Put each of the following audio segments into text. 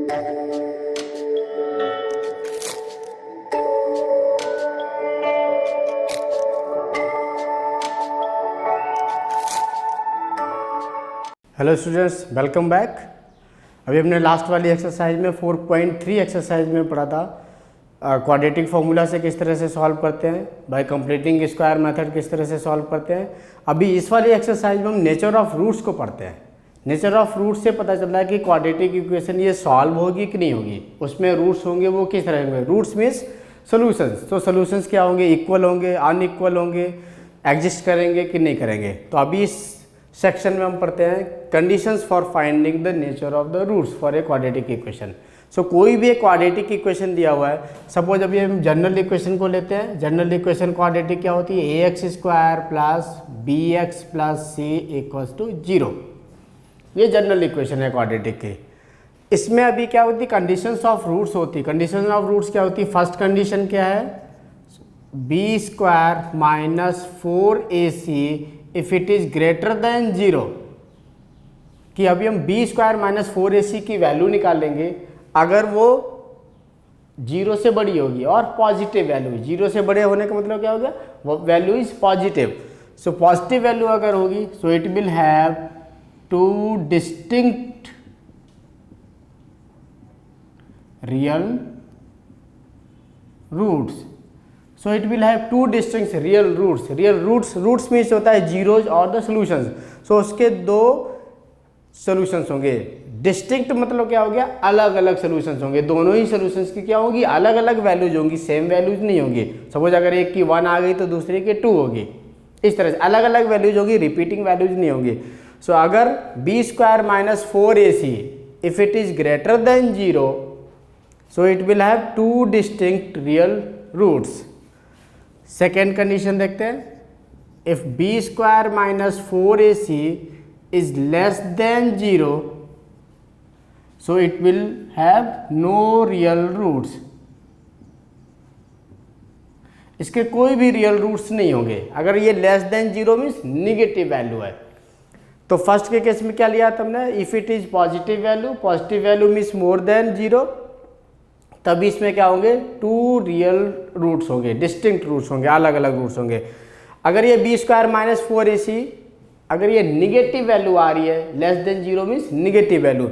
Hello students, welcome back. अभी हमने last वाली एक्सरसाइज में 4.3 एक्सरसाइज में पढ़ा था क्वाड्रेटिक फार्मूला से किस तरह से सॉल्व करते हैं, बाय कंप्लीटिंग स्क्वायर मेथड किस तरह से सॉल्व करते हैं। अभी इस वाली एक्सरसाइज में हम नेचर ऑफ रूट्स को पढ़ते हैं। नेचर ऑफ रूट्स से पता चल रहा है कि क्वाड्रेटिक इक्वेशन ये सॉल्व होगी कि नहीं होगी, उसमें रूट्स होंगे वो किस तरह होंगे। Roots means solutions. तो सोल्यूशंस क्या होंगे, इक्वल होंगे, अनइक्वल होंगे, एग्जिस्ट करेंगे कि नहीं करेंगे। तो अभी इस सेक्शन में हम पढ़ते हैं conditions for finding the nature of the roots for a quadratic equation. So कोई भी एक क्वाड्रेटिक इक्वेशन दिया हुआ है, सपोज अभी हम जनरल इक्वेशन को लेते हैं। जनरल इक्वेशन क्वाड्रेटिक क्या होती है, A X square plus B X plus C equals to 0। ये जनरल इक्वेशन है क्वाड्रेटिक की। इसमें अभी क्या होती है, कंडीशंस ऑफ रूट्स होती है। कंडीशन ऑफ रूट्स क्या होती है, फर्स्ट कंडीशन क्या है, b square minus 4ac if it is greater than 0। कि अभी हम बी स्क्वायर माइनस 4ac की वैल्यू निकालेंगे अगर वो 0 से बड़ी होगी और पॉजिटिव वैल्यू। 0 से बड़े होने का मतलब क्या हो गया, वो value is positive. So positive value अगर होगी so it will have two distinct real roots. So it will have two distinct real roots. Real roots means होता है जीरोज और द सोल्यूशंस। सो उसके दो सोल्यूशंस होंगे। डिस्टिंक्ट मतलब क्या हो गया, अलग अलग सोल्यूशंस होंगे। दोनों ही सोल्यूशंस की क्या होगी, अलग अलग वैल्यूज होंगी, सेम वैल्यूज नहीं होंगी। सपोज अगर एक की 1 आ गई तो दूसरे की 2 होगी। इस तरह से अलग अलग वैल्यूज होगी, रिपीटिंग वैल्यूज नहीं होंगी। सो अगर b square minus 4ac if it is greater than 0 so it will have two distinct real roots. Second condition देखते हैं, if b square minus 4ac is less than 0 so it will have no real roots. इसके कोई भी real roots नहीं होंगे। अगर ये less than 0 means negative value है। तो फर्स्ट के केस में क्या लिया था हमने, if it is positive value means more than 0, तभी इसमें क्या होंगे, टू रियल रूट्स होंगे, डिस्टिंक्ट रूट्स होंगे, अलग अलग रूट्स होंगे। अगर ये बी स्क्वायर माइनस 4ac अगर ये निगेटिव वैल्यू आ रही है, less than 0 means negative value,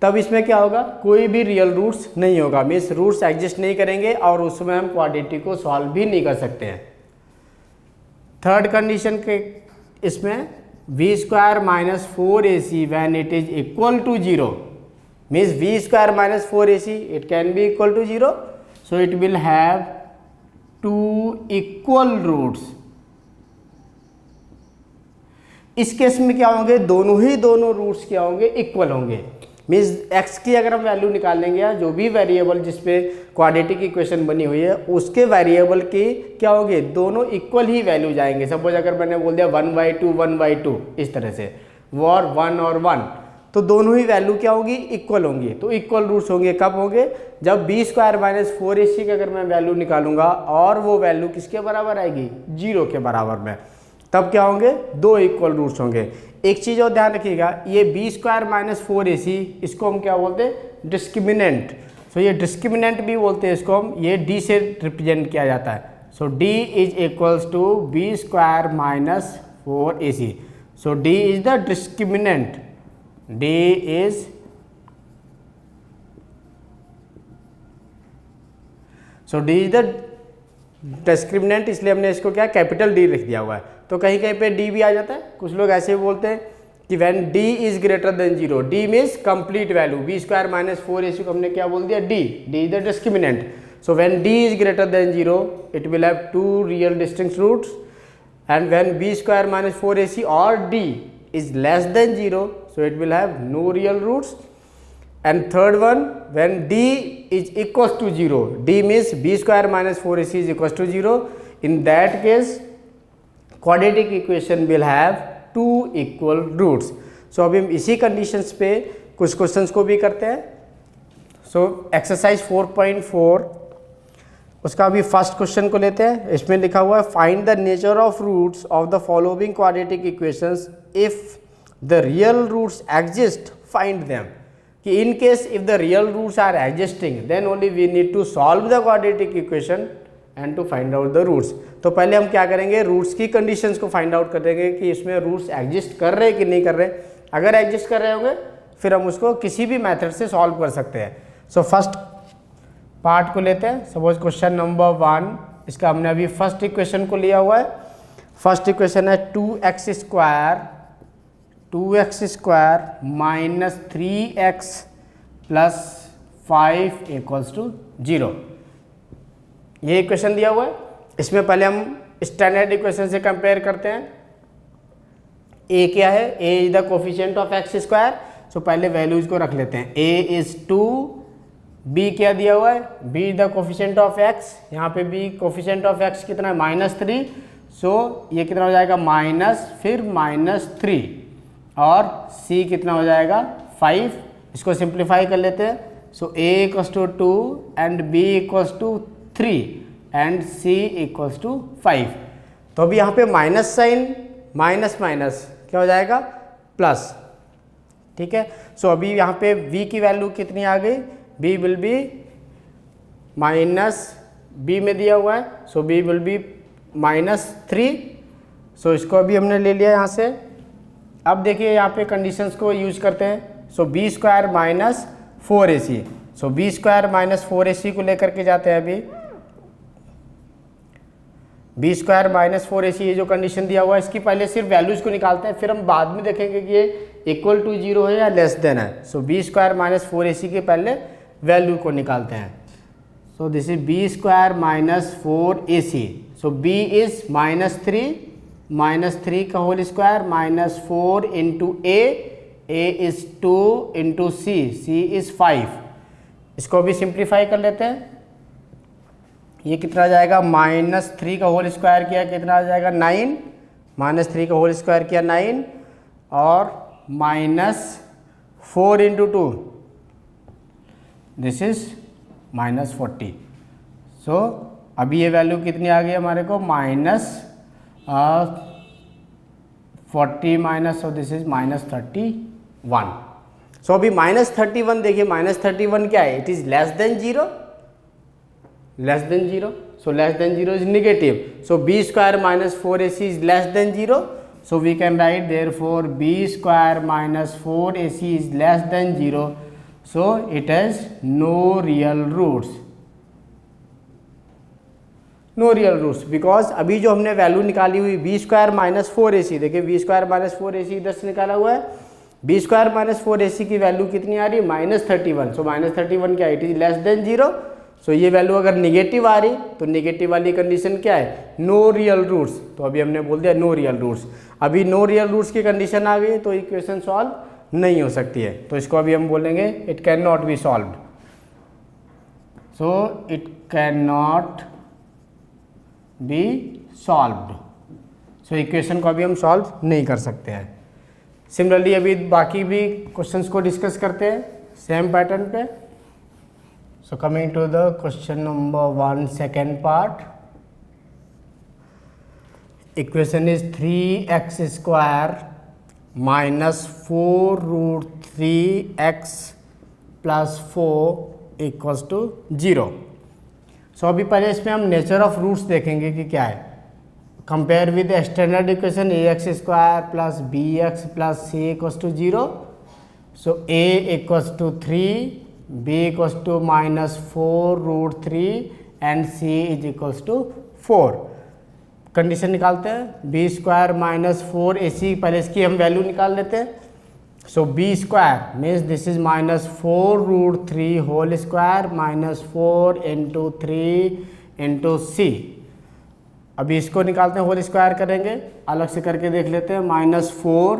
तब इसमें क्या होगा, कोई भी रियल रूट्स नहीं होगा, मीन्स रूट्स एग्जिस्ट नहीं करेंगे और उसमें हम क्वाड्रेटिक को सॉल्व भी नहीं कर सकते हैं। थर्ड कंडीशन के इसमें b square minus 4ac when it is equal to 0 means v square minus 4ac it can be equal to 0, so it will have two equal roots। इस केस में क्या होंगे, दोनों रूट्स क्या होंगे, इक्वल होंगे। मीन्स x की अगर हम वैल्यू निकालेंगे या जो भी वेरिएबल जिसपे क्वाड्रेटिक इक्वेशन बनी हुई है उसके वेरिएबल की क्या होंगे, दोनों इक्वल ही वैल्यू जाएंगे। सपोज अगर मैंने बोल दिया 1/2 इस तरह से, और 1 और 1, तो दोनों ही वैल्यू क्या होगी, इक्वल होंगी। तो इक्वल रूट्स होंगे कब होंगे, जब बी स्क्वायर माइनस 4ac की अगर मैं वैल्यू निकालूंगा और वो वैल्यू किसके बराबर आएगी, 0 के बराबर में, तब क्या होंगे, दो इक्वल रूट्स होंगे। एक चीज़ और ध्यान रखिएगा, ये बी स्क्वायर माइनस 4ac इसको हम क्या बोलते हैं, डिस्क्रिमिनेंट। सो ये डिस्क्रिमिनेंट भी बोलते हैं इसको हम, ये डी से रिप्रेजेंट किया जाता है। So D is equals to B square minus 4ac। So D is the discriminant, D is D is the discriminant, इसलिए हमने इसको क्या कैपिटल D लिख दिया हुआ है। तो कहीं कहीं पे D भी आ जाता है। कुछ लोग ऐसे बोलते हैं कि when D is greater than 0, D means complete value. B square minus 4ac को हमने क्या बोल दिया, D is the discriminant. So when D is greater than 0 it will have two real distinct roots, and when b square minus 4ac और D is less than 0 so it will have no real roots। and third one, when D is equals to 0, D means b square minus 4ac is equals to 0, in that case quadratic equation will have two equal roots। so अभी हम इसी conditions पे कुछ questions को भी करते हैं। so exercise 4.4 उसका अभी फर्स्ट क्वेश्चन को लेते हैं। इसमें लिखा हुआ है, find the nature of roots of the following quadratic equations, if the real roots exist find them. कि in case if the real roots are existing then only we need to solve the quadratic equation and to find out the roots. तो पहले हम क्या करेंगे, roots की conditions को find out कर देंगे कि इसमें रूट्स एग्जिस्ट कर रहे हैं कि नहीं कर रहे। अगर एग्जिस्ट कर रहे होंगे फिर हम उसको किसी भी मेथड से सॉल्व कर सकते हैं। सो फर्स्ट पार्ट को लेते हैं। सपोज क्वेश्चन नंबर 1, इसका हमने अभी फर्स्ट इक्वेशन को लिया हुआ है। फर्स्ट इक्वेशन है 2x square minus 3x plus 5 equals to 0। ये इक्वेशन दिया हुआ है। इसमें पहले हम स्टैंडर्ड इक्वेशन से कंपेयर करते हैं। a क्या है, a is the coefficient of x square. So पहले वैल्यूज को रख लेते हैं। a इज 2, b क्या दिया हुआ है, b is the coefficient of x। यहाँ पे b कोफिशिएंट ऑफ x कितना है, -3। सो ये कितना हो जाएगा, माइनस फिर -3 और c कितना हो जाएगा 5। इसको सिंप्लीफाई कर लेते हैं। So a equals to 2 and b equals to 3 and c equals to 5। तो अभी यहाँ पे माइनस साइन, माइनस माइनस क्या हो जाएगा, प्लस। ठीक है। सो अभी यहाँ पे v की वैल्यू कितनी आ गई, b will be minus, b में दिया हुआ है, सो b विल बी -3। सो इसको अभी हमने ले लिया यहाँ से। अब देखिए यहाँ पे कंडीशंस को यूज करते हैं। So b square minus 4ac। So b square minus 4ac को लेकर के जाते हैं। अभी b स्क्वायर माइनस 4ac ये जो कंडीशन दिया हुआ है, इसकी पहले सिर्फ वैल्यूज को निकालते हैं, फिर हम बाद में देखेंगे कि ये इक्वल टू 0 है या लेस देन है। So b square minus 4ac के पहले वैल्यू को निकालते हैं। So this is b square minus 4ac। So b is -3 का whole square minus 4 into a is 2 into c is 5। इसको भी सिंप्लीफाई कर लेते हैं। ये कितना आ जाएगा, -3 का होल स्क्वायर किया कितना आ जाएगा 9, -3 का होल स्क्वायर किया 9 और -4 इंटू 2 दिस इज -40। सो अभी ये वैल्यू कितनी आ गई हमारे को, -40 माइनस, सो दिस इज -31। सो अभी -31 देखिए, -31 क्या है, it is less than 0, less than 0। So less than 0 is negative. So b square minus 4ac is less than 0. So we can write therefore b square minus 4ac is less than 0. So it has no real roots. No real roots because अभी जो हमने value निकाली हुई b square minus 4ac, देखिए b square minus 4ac इधर से निकाला हुआ है। b स्क्वायर माइनस 4ac की वैल्यू कितनी आ रही है, -31। सो -31 क्या है, इट इज लेस देन 0। सो ये वैल्यू अगर निगेटिव आ रही तो निगेटिव वाली कंडीशन क्या है, नो रियल रूट्स। तो अभी हमने बोल दिया नो रियल रूट्स। अभी नो रियल रूट्स की कंडीशन आ गई तो इक्वेशन सॉल्व नहीं हो सकती है। तो इसको अभी हम बोलेंगे it can not be solved. So it can not be solved. So equation को अभी हम सॉल्व नहीं कर सकते हैं। सिमिलरली अभी बाकी भी क्वेश्चंस को डिस्कस करते हैं सेम पैटर्न पे। So coming to the question number 1, second part. Equation is 3x square minus 4 root 3x plus 4 equals to 0. So अभी पहले इसमें हम नेचर ऑफ रूट्स देखेंगे कि क्या है। Compare with standard equation ax square plus bx plus c equals to 0. So a equals to 3, b equals to -4 root 3 and c is equals to 4। Condition निकालते हैं। b स्क्वायर माइनस 4ac, पहले इसकी हम value निकाल लेते हैं। So b square means this is -4 root 3 whole square -4 into 3 into c। अभी इसको निकालते हैं, होल स्क्वायर करेंगे, अलग से करके देख लेते हैं। -4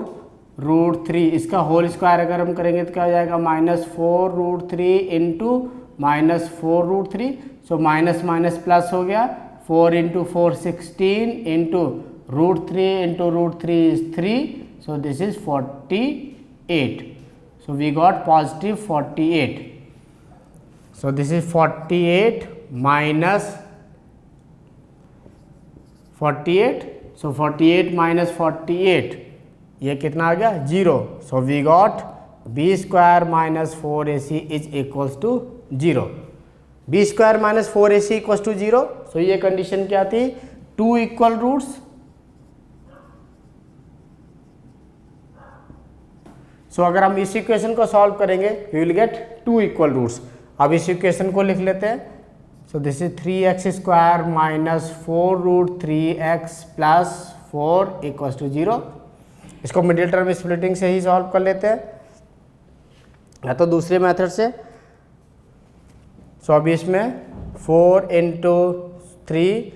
रूट 3 इसका होल स्क्वायर अगर हम करेंगे तो क्या हो जाएगा, -4 root 3 into -4 root 3। So minus minus plus हो गया, 4 into 4 16 into root 3 into root 3 is 3। So this is 48। So we got positive 48। So this is 48 minus 48। So 48 minus 48 ये कितना आ गया, 0। So we got b square minus 4ac is equals to 0। B square minus 4ac equals to 0। सो ये condition क्या थी, 2 equal roots. सो अगर हम इस इक्वेशन को सॉल्व करेंगे we will get 2 equal roots. अब इस इक्वेशन को लिख लेते हैं। So this is 3x square minus 4√3x plus 4 equals to 0। इसको मिडिल टर्म स्प्लिटिंग से ही सॉल्व कर लेते हैं या तो दूसरे मेथड से। सो अभी इसमें 4 इंटू 3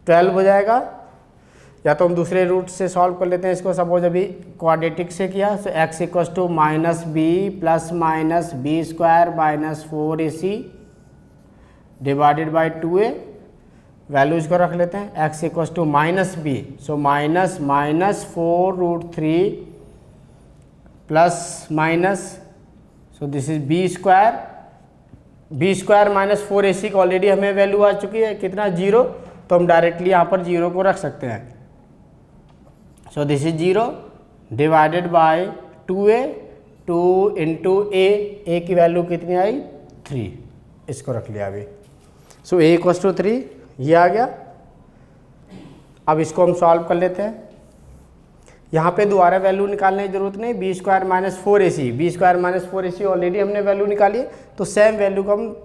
12 हो जाएगा, या तो हम दूसरे रूट से सॉल्व कर लेते हैं इसको। सपोज अभी क्वाड्रेटिक से किया, so x equals to minus b plus minus B square minus 4ac divided by 2a। Values को रख लेते हैं। x equals to minus b, so minus minus 4√3 plus minus, so this is b square. B square minus 4ac की already हमें value आ चुकी है कितना, 0, तो हम डायरेक्टली यहाँ पर 0 को रख सकते हैं। So this is 0 divided by 2a, 2 into A की वैल्यू कितनी आई, 3। इसको रख लिया अभी। सो a इक्वल्स टू 3 ये आ गया। अब इसको हम सॉल्व कर लेते हैं। यहाँ पे दोबारा वैल्यू निकालने की जरूरत नहीं, B square minus 4ac, B square minus 4ac already हमने वैल्यू निकाली है, तो सेम वैल्यू को हम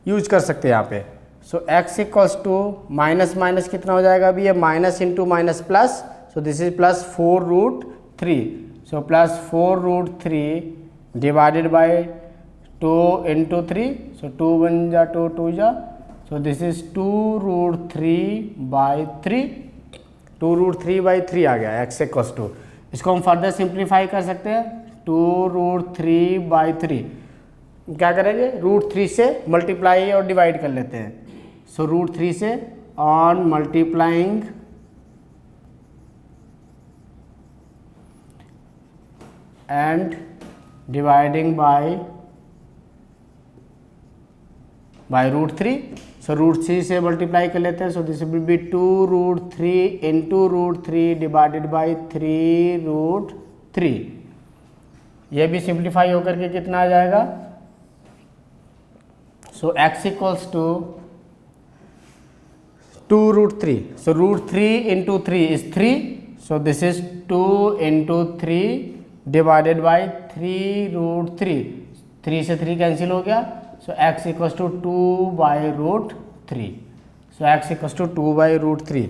यूज कर सकते हैं यहाँ पे। So x equals to minus minus कितना हो जाएगा अभी, ये minus into minus plus, so this is plus 4√3। So plus 4√3 divided by 2 into 3, so 2 1 जा 2 2 जा, सो दिस इज 2√3/3। 2√3/3 आ गया x इक्वल्स टू। इसको हम फर्दर सिंप्लीफाई कर सकते हैं। 2√3/3 क्या करेंगे, √3 से मल्टीप्लाई और डिवाइड कर लेते हैं। सो √3 से on multiplying and dividing by √3। So √3 से मल्टीप्लाई कर लेते हैं। So this will be 2√3 into √3 divided by 3√3। ये भी सिंप्लीफाई होकर के कितना आ जाएगा, so x equals to 2√3। So √3 into 3 is 3, so this is 2 into 3 divided by 3√3। 3 से 3 कैंसिल हो गया, so x equals to 2/√3। So x equals to 2/√3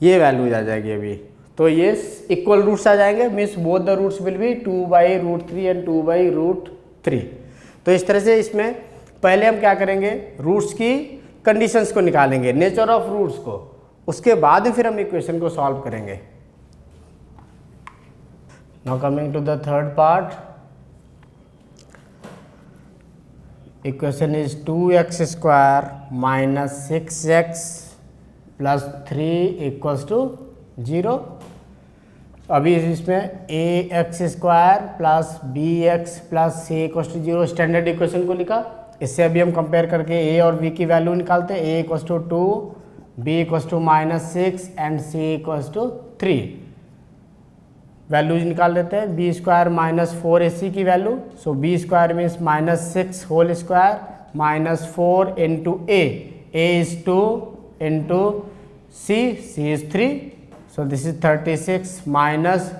ये वैल्यू आ जाएगी अभी। तो ये इक्वल रूट्स आ जाएंगे, means both the roots will be 2/√3 and 2/√3। तो इस तरह से इसमें पहले हम क्या करेंगे, रूट्स की कंडीशंस को निकालेंगे, नेचर ऑफ रूट्स को, उसके बाद फिर हम इक्वेशन को सॉल्व करेंगे। Now coming to the third part, equation is 2x square minus 6x plus 3 equals to 0। अभी इसमें ax square plus bx plus c equals to 0 standard equation को लिखा। इससे अभी हम कंपेयर करके a और b की वैल्यू निकालते हैं। a equals to 2, b equals to -6 and c equals to 3। Values निकाल लेते हैं। बी स्क्वायर माइनस 4ac की value, so B square means -6 whole square minus 4 into a is 2 into c is 3, so this is 36 minus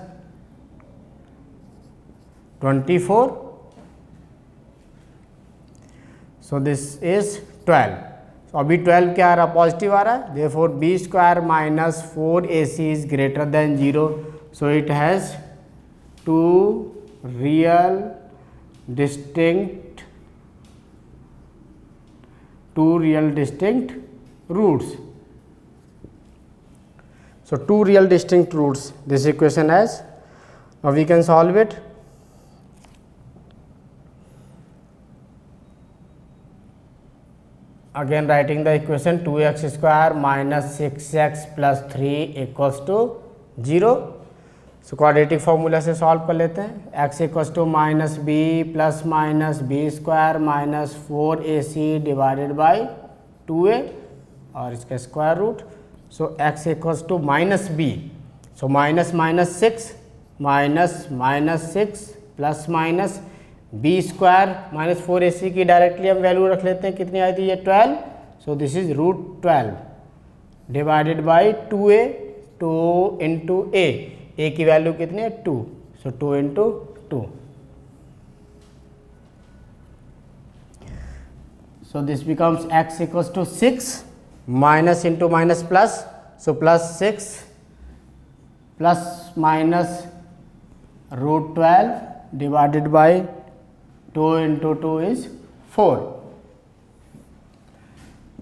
24, so this is 12। तो अभी 12 क्या आ रहा, positive आ रहा है, therefore b square minus 4ac is greater than 0। So it has two real distinct roots. So two real distinct roots this equation has. Now we can solve it. Again writing the equation 2x square minus 6x plus 3 equals to 0. So quadratic formula से solve कर लेते हैं। x equals to minus b plus minus B square minus 4ac divided by 2a और इसका square root. So x equals to minus b, so minus minus 6 minus minus 6 plus minus B square minus 4ac की directly हम value रख लेते हैं, कितनी आई थी ये 12, so this is √12 divided by 2a, 2 into A की वैल्यू कितनी है 2, so 2 into 2, so this becomes x equals to 6 minus into minus plus, so plus 6 plus minus √12 divided by 2 into 2 is 4,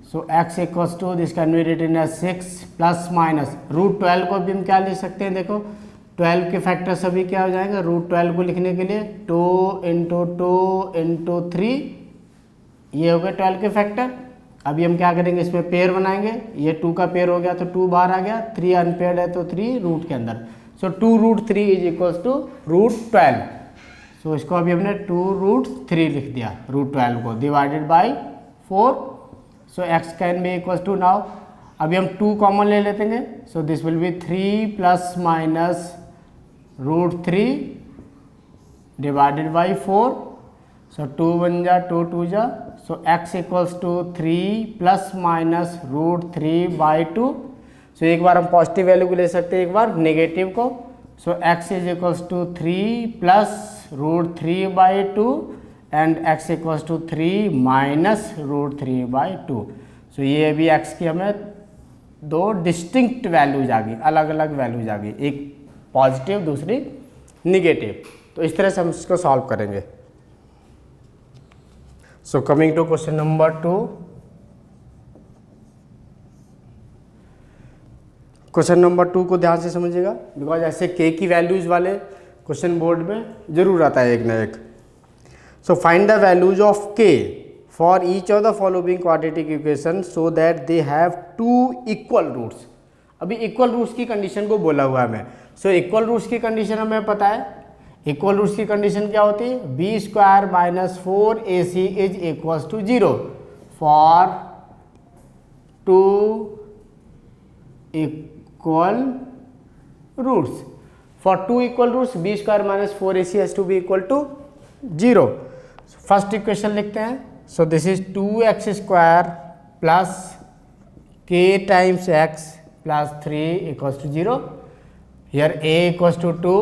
so x equals to this can be written as 6 plus minus √12 को भी हम क्या लिख सकते हैं, देखो 12 के factor सभी क्या हो जाएंगे, √12 को लिखने के लिए 2 इंटू 2 इंटू 3, ये हो गए 12 के फैक्टर। अभी हम क्या करेंगे, इसमें पेयर बनाएंगे, ये 2 का पेयर हो गया तो 2 बाहर आ गया, 3 अनपेयर्ड है तो 3 रूट के अंदर, सो 2√3 इज इक्वल्स टू √12, सो इसको अभी हमने 2√3 लिख दिया, √12 को divided by 4, so x can be equals to, now अभी हम 2 कॉमन ले लेते हैं, so this will be 3 plus minus √3 divided by 4, so 2 1 जा 2 2 जा, so x equals to 3 plus minus √3 by 2, so एक बार हम पॉजिटिव वैल्यू को ले सकते हैं, एक बार नेगेटिव को, so x is equals to 3 plus √3 by 2 and x equals to 3 minus √3 by 2, so ये अभी x की हमें 2 डिस्टिंक्ट वैल्यूज आ गई, अलग अलग वैल्यूज आ गई, एक पॉजिटिव दूसरी निगेटिव, तो इस तरह से हम इसको सॉल्व करेंगे। So coming to question number 2, question number 2 को ध्यान से समझिएगा, बिकॉज ऐसे k की वैल्यूज वाले क्वेश्चन बोर्ड में जरूर आता है एक ना एक। So find the values of k for each of the following quadratic equation so that they have 2 equal roots. अभी इक्वल रूट्स की कंडीशन को बोला हुआ है हमें, सो इक्वल रूट्स की कंडीशन हमें पता है, इक्वल रूट्स की कंडीशन क्या होती है, b square minus 4ac is equals to 0 for 2 equal roots, for 2 equal roots b square minus 4ac has to be equal to 0। First equation लिखते हैं, so this is 2x square plus k times x plus 3 equals to 0, here a equals to 2,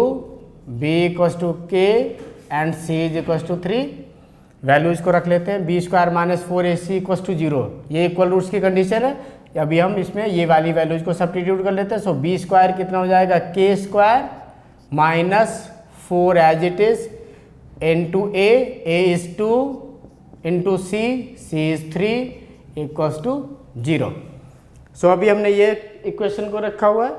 b equals to k and c is equals to 3, values को रख लेते हैं, b square minus 4ac equals to 0, ये equal roots की condition है। अभी हम इसमें ये वाली वैल्यूज को सब्स्टिट्यूट कर लेते हैं, सो बी स्क्वायर कितना हो जाएगा, k square minus 4 as it is into a is 2 into c is 3 equals to 0। So अभी हमने ये इक्वेशन को रखा हुआ है,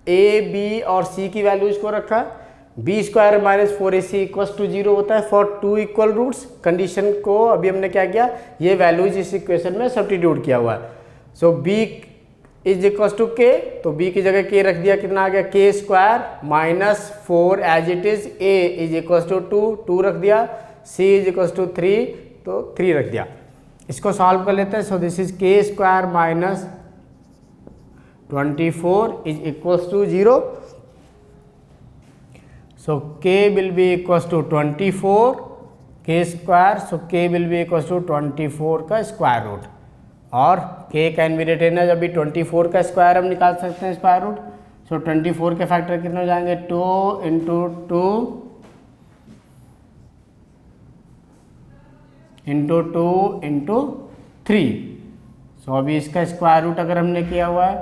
a b और c की वैल्यूज को रखा है, b square minus 4ac equals to 0 होता है फॉर 2 इक्वल रूट्स, कंडीशन को अभी हमने क्या किया, ये वैल्यूज इस इक्वेशन में सब्स्टिट्यूट किया हुआ है, so b is equals to k, तो b की जगह k रख दिया, कितना आ गया, k square minus 4 as it is, a is equals to 2 रख दिया, c इज इक्वल्स टू 3 तो 3 रख दिया। इसको सॉल्व कर लेते हैं, so this is k square minus 24 is equals to 0, so k will be equals to 24 k square, so k will be equals to 24 का स्क्वायर रूट, और k कैन बी रिटेन है, अभी 24 का स्क्वायर हम निकाल सकते हैं स्क्वायर रूट, सो 24 के फैक्टर कितने हो जाएंगे, 2 इंटू 2 इंटू 2 इंटू 3, सो अभी इसका स्क्वायर रूट अगर हमने किया हुआ है,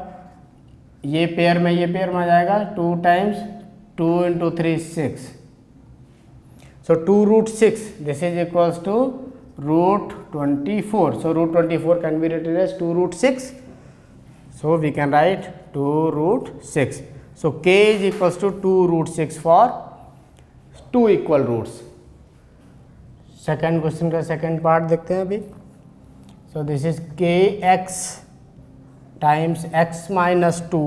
ये पेयर में आ जाएगा 2 times 2 into 3 6, so 2√6 this is equals to √24, so √24 can be written as 2√6, so we can write 2√6, so k is equals to 2√6 for 2 equal roots। Second question का सेकेंड पार्ट देखते हैं अभी, so this is kx times x minus 2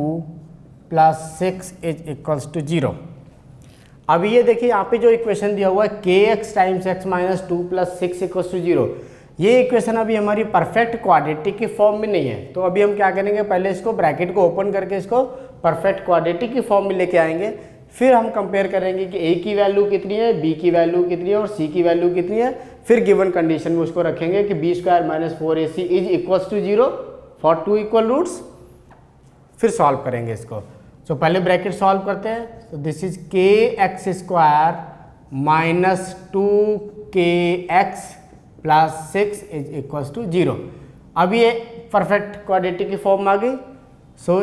plus 6 is equals to 0। अब ये देखिए यहाँ पे जो इक्वेशन दिया हुआ है kx times x minus 2 plus 6 equals to 0, ये इक्वेशन अभी हमारी परफेक्ट क्वाड्रेटिक की फॉर्म में नहीं है, तो अभी हम क्या करेंगे, पहले इसको ब्रैकेट को ओपन करके इसको परफेक्ट क्वाड्रेटिक की फॉर्म में लेके आएंगे, फिर हम कंपेयर करेंगे कि ए की वैल्यू कितनी है, बी की वैल्यू कितनी है और सी की वैल्यू कितनी है। फिर गिवन कंडीशन में उसको रखेंगे कि B square minus 4ac is equals to 0 for 2 equal roots. फिर सॉल्व करेंगे इसको। तो पहले ब्रैकेट सॉल्व करते हैं। तो this is K X square minus 2kx plus 6 is equals to 0। अब ये परफेक्ट क्वाड्रेटिक की फॉर्म आ गई। सो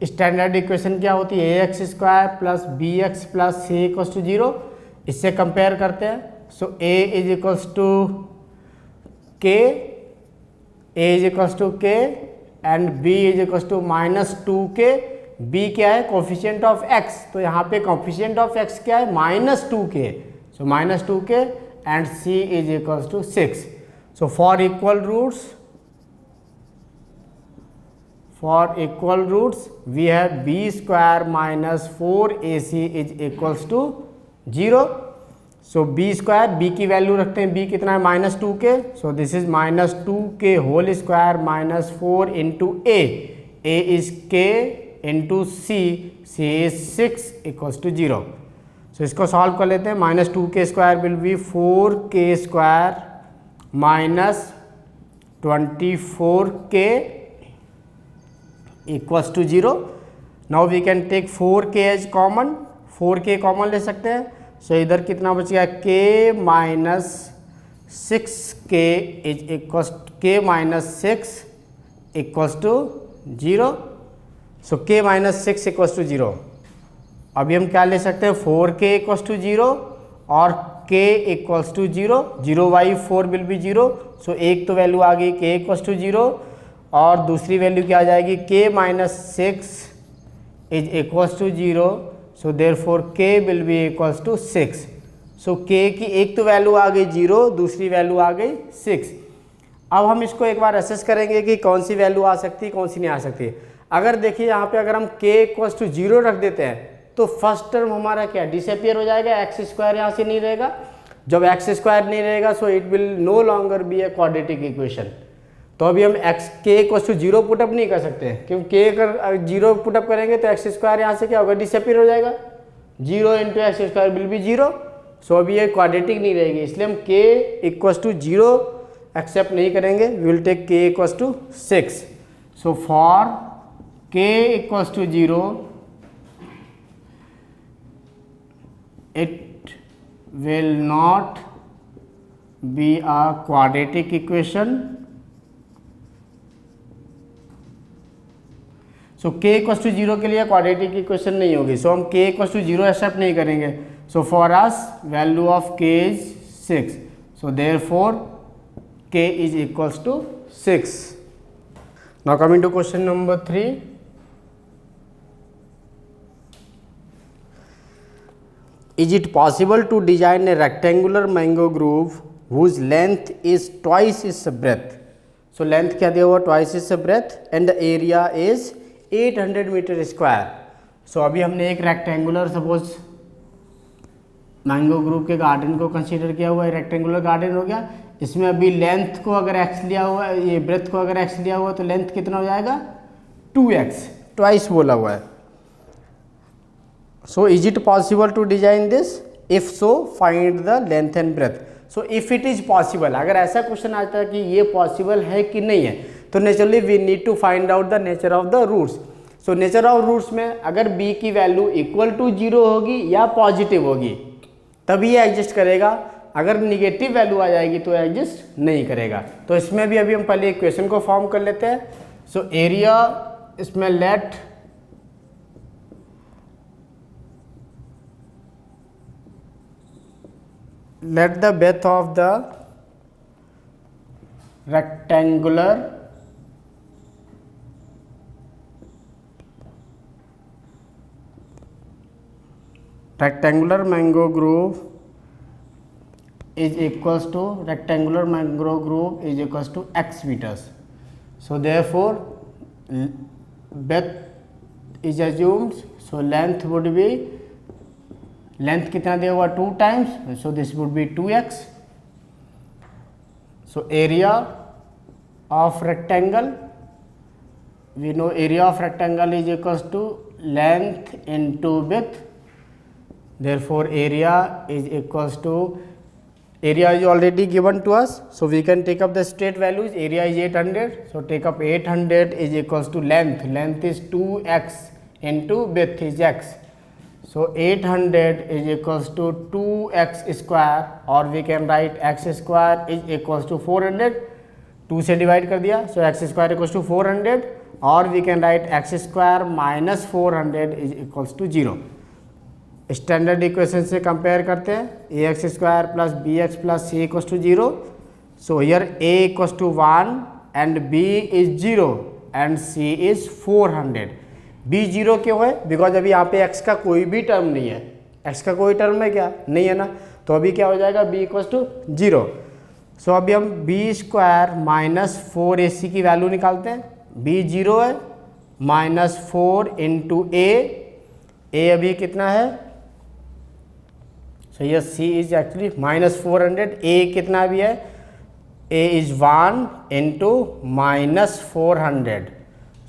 स्टैंडर्ड इक्वेशन क्या होती है, A X square plus B X plus C equals to 0। इससे कंपेयर करते हैं। सो ए is equals to k, a is equals to k and B is equals to minus 2k। B क्या है, coefficient of x, तो यहाँ पे coefficient of x क्या है, माइनस 2k। सो minus 2k and C is equals to 6। So for equal roots we have b square minus 4ac is equals to 0. So b square, b की value रखते हैं, b कितना है minus 2k। So this is minus 2k whole square minus 4 into a is k into c is 6 equals to 0। So इसको solve कर लेते हैं। Minus 2k square will be 4k square minus 24k equals to 0. Now we can take 4k as common, 4k common ले सकते हैं। So इधर कितना बच गया, k minus 6k is equals k minus 6 equals to 0। So k minus 6 equals to 0। अभी हम क्या ले सकते हैं, 4k इक्वल्स टू 0 और k equals to 0। 0 by 4 will be 0। So एक तो वैल्यू आ गई k इक्वल्स टू 0 और दूसरी वैल्यू क्या आ जाएगी, k minus 6 is equals to 0। So therefore k will be equals to 6। So k की एक तो वैल्यू आ गई 0, दूसरी वैल्यू आ गई 6। अब हम इसको एक बार असेस करेंगे कि कौन सी वैल्यू आ सकती है, कौन सी नहीं आ सकती। अगर देखिए यहाँ पे अगर हम k इक्वल्स टू 0 रख देते हैं तो फर्स्ट टर्म हमारा क्या डिसअपियर हो जाएगा, एक्स स्क्वायर यहाँ से नहीं रहेगा। जब एक्स स्क्वायर नहीं रहेगा so it will no longer be a quadratic equation. तो अभी हम एक्स के इक्वल्स टू 0 पुटअप नहीं कर सकते, क्योंकि के अगर 0 पुटअप करेंगे तो एक्स स्क्वायर यहाँ से क्या होगा, डिसअपियर हो जाएगा। 0 into x square will be 0। So अभी ये क्वाड्रेटिक नहीं रहेगी, इसलिए हम के इक्वल्स टू 0 एक्सेप्ट नहीं करेंगे। We will take k equals to 6। So for k equals to 0 it will not be a quadratic equation. So k equals to 0 के लिए क्वाड्रेटिक इक्वेशन नहीं होगी। सो हम k इक्वल्स टू 0 एक्सेप्ट नहीं करेंगे। So for us value of k is 6। So therefore k is equals to 6। Now coming to question number 3। Is it possible to design a rectangular mango groove whose length is twice its breadth? So length क्या दिया हुआ, twice its breadth and the area is 800 metre square. So अभी हमने एक rectangular suppose mango group के garden को consider किया हुआ है, रेक्टेंगुलर गार्डन हो गया। इसमें अभी लेंथ को अगर x लिया हुआ है, ये ब्रेथ को अगर x लिया हुआ है तो लेंथ कितना हो जाएगा, 2x, ट्वाइस बोला हुआ है। So is it possible to design this? If so, find the length and breadth. So if it is possible, अगर ऐसा क्वेश्चन आता है कि ये पॉसिबल है कि नहीं है, तो naturally we need to find out the nature of the roots. So nature of roots में अगर b की वैल्यू इक्वल टू 0 होगी या पॉजिटिव होगी तभी ये एग्जिस्ट करेगा। अगर निगेटिव वैल्यू आ जाएगी तो एग्जिस्ट नहीं करेगा। तो इसमें भी अभी हम पहले इक्वेशन को फॉर्म कर लेते हैं। सो एरिया, इसमें let the breadth of the rectangular mango groove is equals to x meters. So therefore breadth is assumed, so length would be, length कितना दिया हुआ 2 times, so this would be 2x। So area of rectangle, we know area of rectangle is equals to length into width. therefore area is equals to, area is already given to us, so we can take up the straight values. Area is 800, so take up 800 is equals to length. Length is 2x into width is x. So 800 is equals to 2x square, or we can write x square is equals to 400. 2 से divide कर दिया, so x square equals to 400, or we can write x square minus 400 is equals to 0. Standard equation से compare करते हैं, A X square plus B X plus C equals to 0. So here A equals to 1 and B is 0 and C is 400. B 0 क्यों है? Because अभी यहाँ पे x का कोई भी टर्म नहीं है. एक्स का कोई टर्म है क्या? नहीं है ना, तो अभी क्या हो जाएगा, बी इक्वस टू 0. सो अभी हम बी स्क्वायर माइनस 4ac की वैल्यू निकालते हैं. बी 0 है, माइनस 4 इंटू ए अभी कितना है, so yes C is actually minus 400. A कितना भी है, A is 1 into minus 400.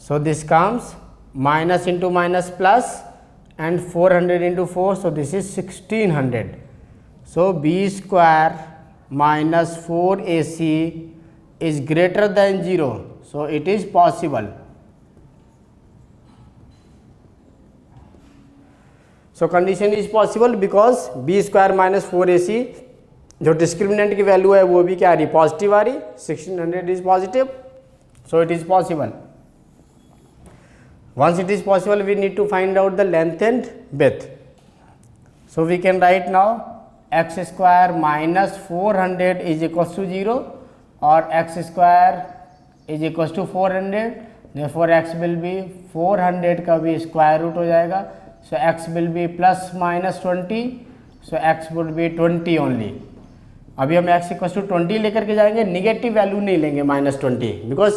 So this comes minus into minus plus and 400 into 4, so this is 1600. So B square minus 4ac is greater than 0, so it is possible. So condition is possible because B square minus 4ac, जो discriminant की value है वो भी क्या आ रही, positive आ रही. 1600 is positive, so it is possible. Once it is possible we need to find out the length and width. So we can write now x square minus 400 is equals to 0 और x square is equals to 400. Therefore x will be 400 का भी square root हो जाएगा. So x will be plus minus 20, so x would be 20 only. अभी हम x equal to 20 लेकर के जाएंगे, निगेटिव वैल्यू नहीं लेंगे -20, बिकॉज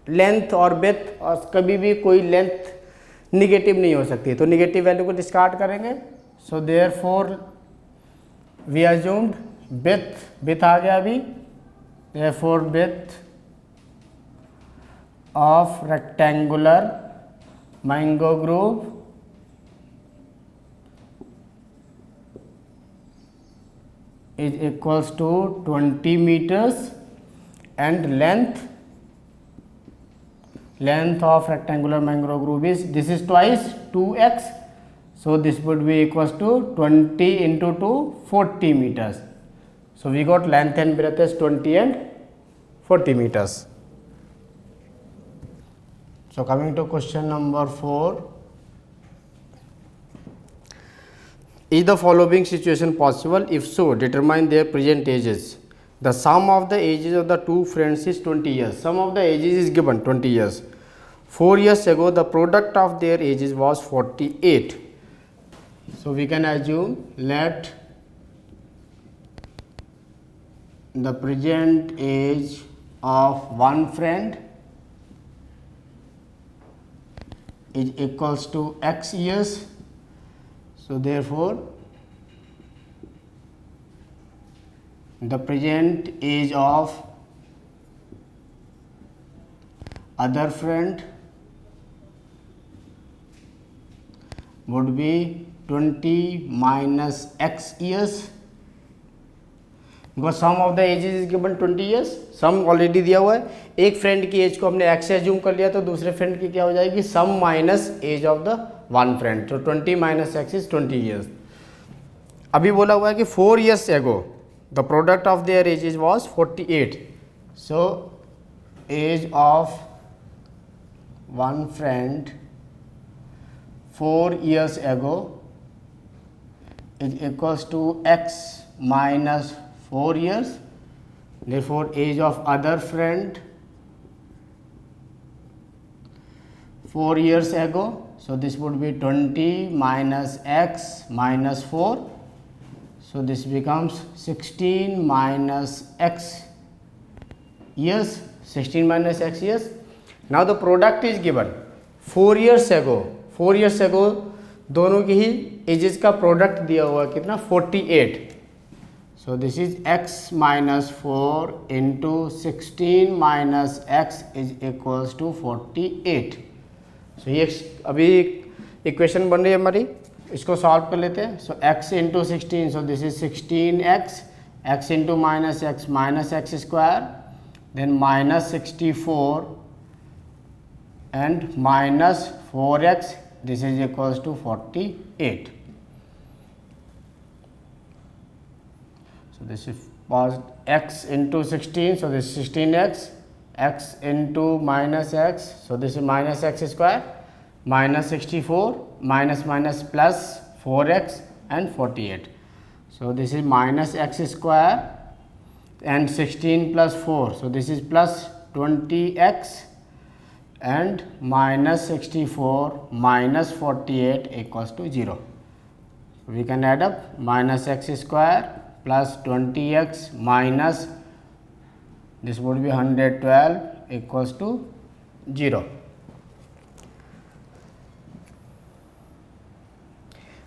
लेंथ और विड्थ और कभी भी कोई लेंथ निगेटिव नहीं हो सकती, तो निगेटिव वैल्यू को डिस्कार्ड करेंगे. So therefore we assumed width आ गया अभी. Therefore width of rectangular mango grove is equals to 20 meters and length of rectangular mangrove groove is, this is twice 2x, so this would be equals to 20 into 2, 40 meters. So we got length and breadth as 20 and 40 meters. So coming to question number 4. Is the following situation possible? If so, determine their present ages. The sum of the ages of the two friends is 20 years. Sum of the ages is given 20 years. 4 years ago, the product of their ages was 48. So we can assume let the present age of one friend is equals to x years. So therefore the present age of other friend would be 20 minus x years, because sum of the ages is given 20 years. Sum already दिया हुआ है. एक friend की as को हमने x से assume कर लिया, तो दूसरे फ्रेंड की क्या हो जाएगी, sum minus age of the one friend. तो 20 माइनस एक्स इज 20 ईयर्स. अभी बोला हुआ है कि 4 years ago the product of their ages was 48. So age of one friend 4 years ago is equals to x minus 4 years. Therefore age of other friend 4 years ago, so this would be 20 minus x minus 4, so this becomes 16 minus x years. 16 minus x years. Now the product is given 4 years ago. 4 years ago दोनों की ही edges का product दिया हुआ कितना, 48. So this is x minus 4 into 16 minus x is equals to 48. So ये अभी equation बन रही है हमारी. इसको सॉल्व कर लेते हैं. So x into 16, so this is 16x, x into minus x square, then minus 64 and minus 4x, this is equals to 48. So this is x into 16, so this is 16x, x into minus x, so this is minus x square, minus 64, minus plus 4x and 48. So this is minus x square and 16 plus 4, so this is plus 20x and minus 64 minus 48 equals to 0. We can add up minus x square plus 20x minus this would be 112 equals to 0.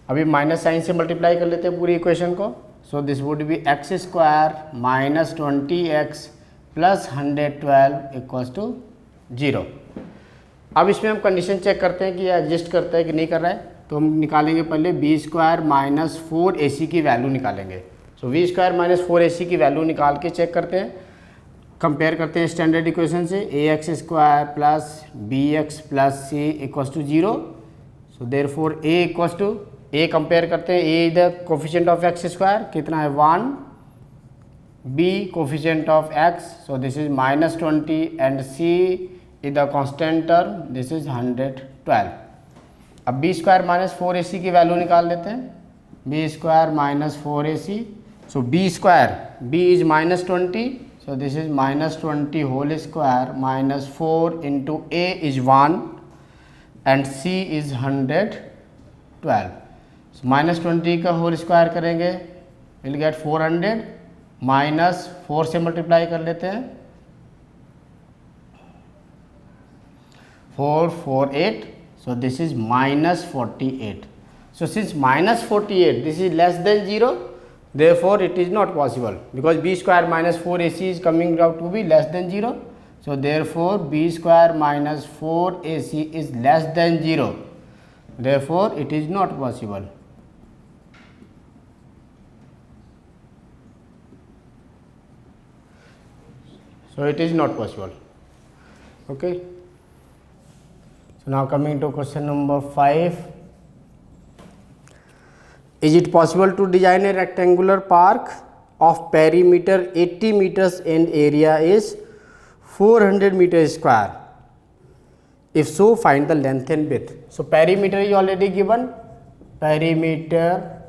अभी minus sign से multiply कर लेते हैं पूरी equation को. So this would be x square minus 20x plus 112 equals to 0. अब इसमें हम कंडीशन चेक करते हैं कि ये एग्जिस्ट करता है कि नहीं कर रहा है. तो हम निकालेंगे पहले बी स्क्वायर माइनस 4ac की वैल्यू निकालेंगे. So we square minus 4ac की वैल्यू निकाल के चेक करते हैं, कंपेयर करते हैं स्टैंडर्ड इक्वेशन से. ax square plus bx plus c equals to 0. So therefore a equals to a compare करते हैं. a is the coefficient of x square, कितना है 1, b coefficient of x, so this is minus 20 and c is the constant term, this is 112. अब b square minus 4ac की value निकाल लेते हैं. b square minus 4ac, so b square, b is minus 20, so this is minus 20 whole square minus 4 into a is 1 and c is 112. So minus 20 का whole square करेंगे, we'll get 400 minus 4 से multiply कर लेते हैं, 448, so this is minus 48. So since minus 48, this is less than 0, therefore it is not possible because b square minus 4ac is coming out to be less than 0. So therefore b square minus 4ac is less than 0, therefore it is not possible. So it is not possible. Okay. So now coming to question number 5. Is it possible to design a rectangular park of perimeter 80 meters and area is 400 meters square? If so, find the length and width. So perimeter is already given. Perimeter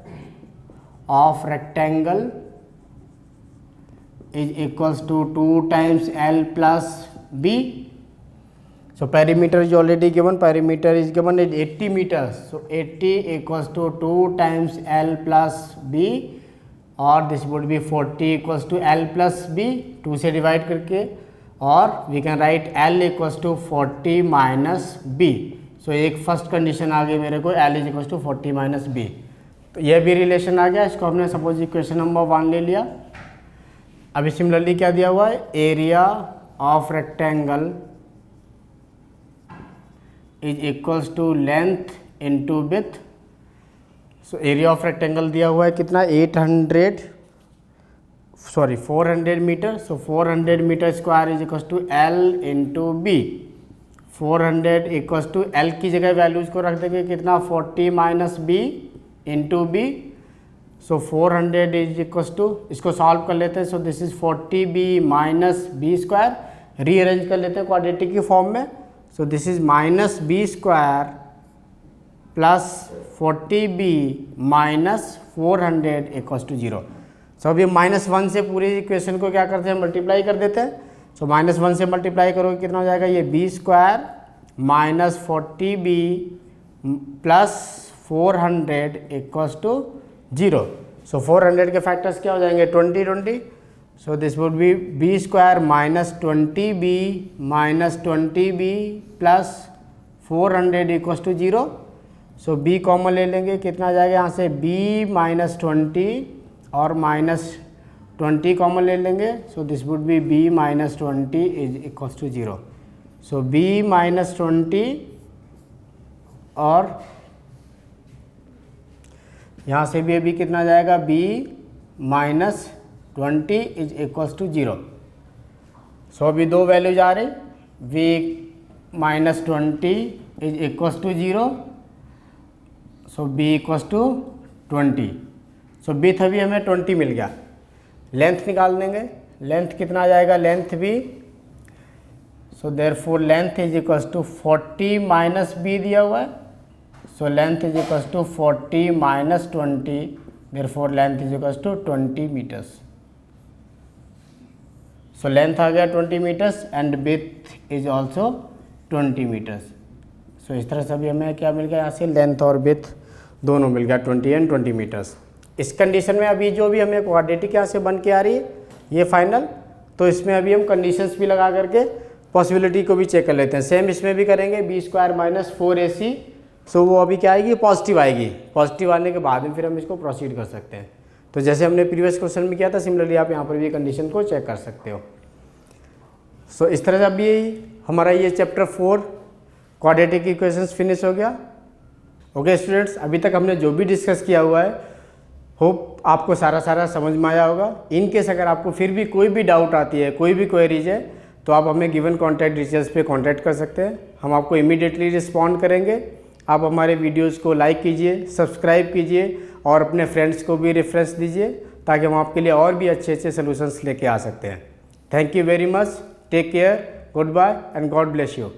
of rectangle is equals to 2 times L plus B. So perimeter is already given. Perimeter is given as 80 meters. So 80 equals to 2 times L plus B, और this would be 40 equals to L plus B, 2 से divide करके, और we can write L equals to 40 minus B. So एक first condition आ गई मेरे को, L is equals to 40 minus B. तो यह भी रिलेशन आ गया. इसको हमने सपोज इक्वेशन नंबर 1 ले लिया. अभी सिमिलरली क्या दिया हुआ है, area of rectangle is equals to length into width. So area of rectangle दिया हुआ है कितना, 400 metre. So 400 metre square is equals to L into B. 400 equals to L की जगह वैल्यूज को रख देंगे कितना, 40 minus B into B. So 400 is equals to, इसको सॉल्व कर लेते हैं. So this is 40b minus B square. Rearrange कर लेते हैं क्वाड्रेटिक की फॉर्म में. So this is minus b square plus 40b minus 400 equals to 0. So अभी माइनस 1 से पूरी इक्वेशन को क्या करते हैं, मल्टीप्लाई कर देते हैं. सो माइनस 1 से मल्टीप्लाई करोगे कितना हो जाएगा, ये b square minus 40b plus 400 equals to 0. So 400 के फैक्टर्स क्या हो जाएंगे, 20. So this would be b square minus 20b minus 20b plus 400 equals to 0. So b common ले लेंगे, कितना आ जाएगा यहाँ से, b minus 20 और minus 20 कॉमन ले लेंगे. So this would be b minus 20 is equals to 0. So b minus 20 और यहाँ से भी अभी कितना जाएगा, b minus 20 is equals to 0। So अभी दो वैल्यूज आ रही, v minus 20 is equals to 0, so b equals to 20। So बीथ अभी हमें 20 मिल गया। लेंथ निकाल देंगे, लेंथ कितना आ जाएगा, लेंथ भी, so therefore length is equals to 40 minus b दिया हुआ है, so length is equals to 40 minus 20, therefore length is equals to 20 metres. So length आ गया 20 metres and width is also 20 metres. So इस तरह से अभी हमें क्या मिल गया, यहाँ से लेंथ और विड्थ दोनों मिल गया 20 एंड 20 मीटर्स। इस कंडीशन में अभी जो भी हमें क्वाड्रेटिक यहाँ से बन के आ रही है ये फाइनल, तो इसमें अभी हम कंडीशंस भी लगा करके पॉसिबिलिटी को भी चेक कर लेते हैं। सेम इसमें भी करेंगे, बी स्क्वायर माइनस 4ac, सो वो अभी क्या आएगी, पॉजिटिव आएगी। पॉजिटिव आने के बाद में फिर हम इसको प्रोसीड कर सकते हैं। तो जैसे हमने प्रीवियस क्वेश्चन में किया था, सिमिलरली आप यहाँ पर भी कंडीशन को चेक कर सकते हो। सो इस तरह से अभी हमारा ये चैप्टर 4 क्वाड्रेटिक इक्वेशंस फिनिश हो गया। ओके स्टूडेंट्स, अभी तक हमने जो भी डिस्कस किया हुआ है, होप आपको सारा समझ में आया होगा। इन केस अगर आपको फिर भी कोई भी डाउट आती है, कोई भी क्वेरीज है, तो आप हमें गिवन कॉन्टैक्ट डिटेल्स पे कांटेक्ट कर सकते हैं। हम आपको इमीडिएटली रिस्पॉन्ड करेंगे। आप हमारे वीडियोस को लाइक कीजिए, सब्सक्राइब कीजिए और अपने फ्रेंड्स को भी रेफरेंस दीजिए, ताकि हम आपके लिए और भी अच्छे सॉल्यूशंस लेके आ सकते हैं। Thank you very much, take care, goodbye and God bless you.